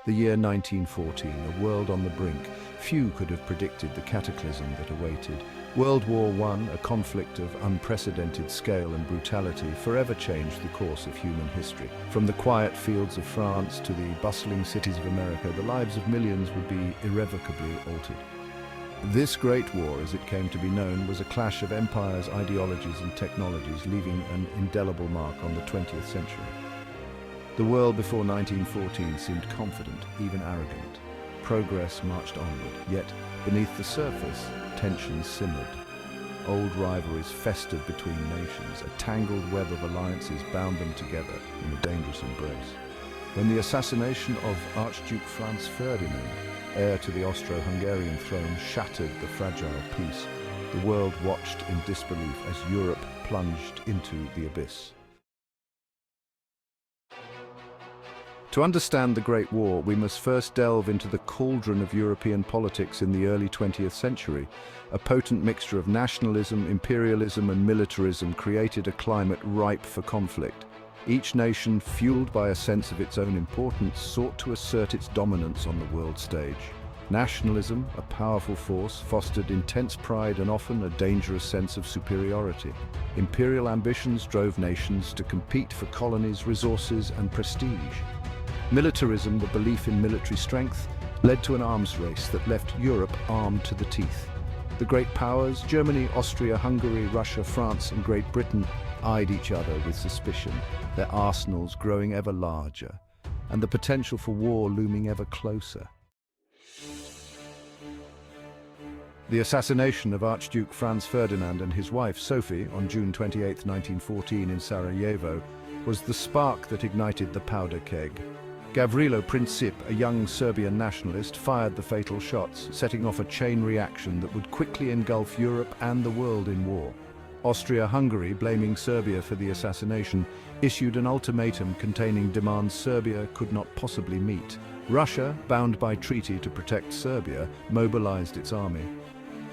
The year 1914, a world on the brink. Few could have predicted the cataclysm that awaited. World War I, a conflict of unprecedented scale and brutality, forever changed the course of human history. From the quiet fields of France to the bustling cities of America, the lives of millions would be irrevocably altered. This Great War, as it came to be known, was a clash of empires, ideologies and technologies, leaving an indelible mark on the 20th century. The world before 1914 seemed confident, even arrogant. Progress marched onward, yet beneath the surface, tensions simmered. Old rivalries festered between nations. A tangled web of alliances bound them together in a dangerous embrace. When the assassination of Archduke Franz Ferdinand, heir to the Austro-Hungarian throne, shattered the fragile peace, the world watched in disbelief as Europe plunged into the abyss. To understand the Great War, we must first delve into the cauldron of European politics in the early 20th century. A potent mixture of nationalism, imperialism and militarism created a climate ripe for conflict. Each nation, fueled by a sense of its own importance, sought to assert its dominance on the world stage. Nationalism, a powerful force, fostered intense pride and often a dangerous sense of superiority. Imperial ambitions drove nations to compete for colonies, resources and prestige. Militarism, the belief in military strength, led to an arms race that left Europe armed to the teeth. The great powers, Germany, Austria, Hungary, Russia, France and Great Britain, eyed each other with suspicion, their arsenals growing ever larger, and the potential for war looming ever closer. The assassination of Archduke Franz Ferdinand and his wife Sophie on June 28, 1914 in Sarajevo was the spark that ignited the powder keg. Gavrilo Princip, a young Serbian nationalist, fired the fatal shots, setting off a chain reaction that would quickly engulf Europe and the world in war. Austria-Hungary, blaming Serbia for the assassination, issued an ultimatum containing demands Serbia could not possibly meet. Russia, bound by treaty to protect Serbia, mobilized its army.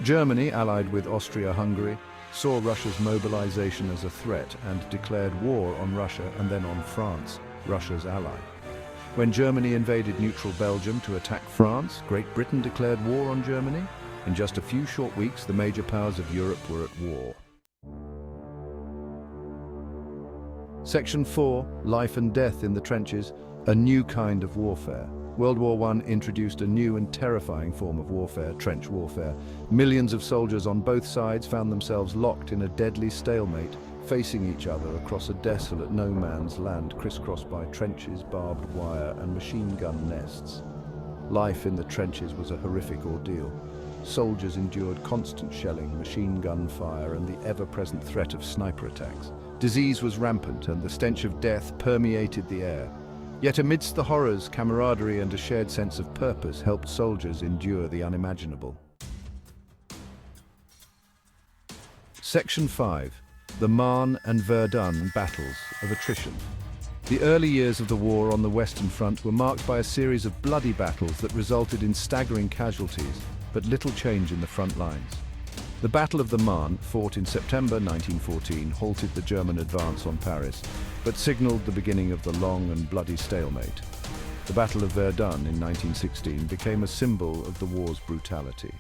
Germany, allied with Austria-Hungary, saw Russia's mobilization as a threat and declared war on Russia and then on France, Russia's ally. When Germany invaded neutral Belgium to attack France, Great Britain declared war on Germany. In just a few short weeks, the major powers of Europe were at war. Section 4, Life and Death in the Trenches, a new kind of warfare. World War I introduced a new and terrifying form of warfare, trench warfare. Millions of soldiers on both sides found themselves locked in a deadly stalemate, facing each other across a desolate no-man's land crisscrossed by trenches, barbed wire and machine gun nests. Life in the trenches was a horrific ordeal. Soldiers endured constant shelling, machine gun fire and the ever-present threat of sniper attacks. Disease was rampant and the stench of death permeated the air. Yet amidst the horrors, camaraderie and a shared sense of purpose helped soldiers endure the unimaginable. Section 5. The Marne and Verdun Battles of Attrition. The early years of the war on the Western Front were marked by a series of bloody battles that resulted in staggering casualties, but little change in the front lines. The Battle of the Marne, fought in September 1914, halted the German advance on Paris, but signaled the beginning of the long and bloody stalemate. The Battle of Verdun in 1916 became a symbol of the war's brutality.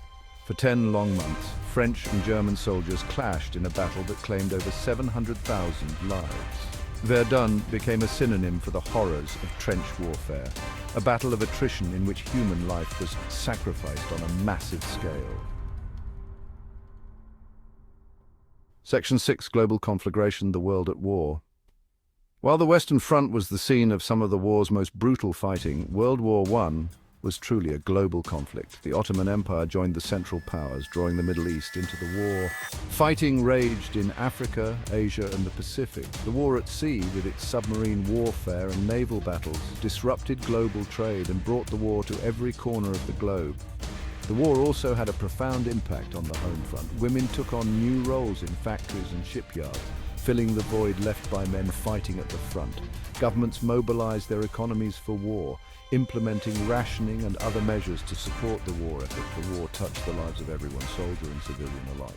For 10 long months, French and German soldiers clashed in a battle that claimed over 700,000 lives. Verdun became a synonym for the horrors of trench warfare, a battle of attrition in which human life was sacrificed on a massive scale. Section 6, Global Conflagration, the World at War. While the Western Front was the scene of some of the war's most brutal fighting, World War I was truly a global conflict. The Ottoman Empire joined the Central Powers, drawing the Middle East into the war. Fighting raged in Africa, Asia and the Pacific. The war at sea, with its submarine warfare and naval battles, disrupted global trade and brought the war to every corner of the globe. The war also had a profound impact on the home front. Women took on new roles in factories and shipyards, filling the void left by men fighting at the front. Governments mobilized their economies for war, implementing rationing and other measures to support the war effort. The war touched the lives of everyone, soldier and civilian alike.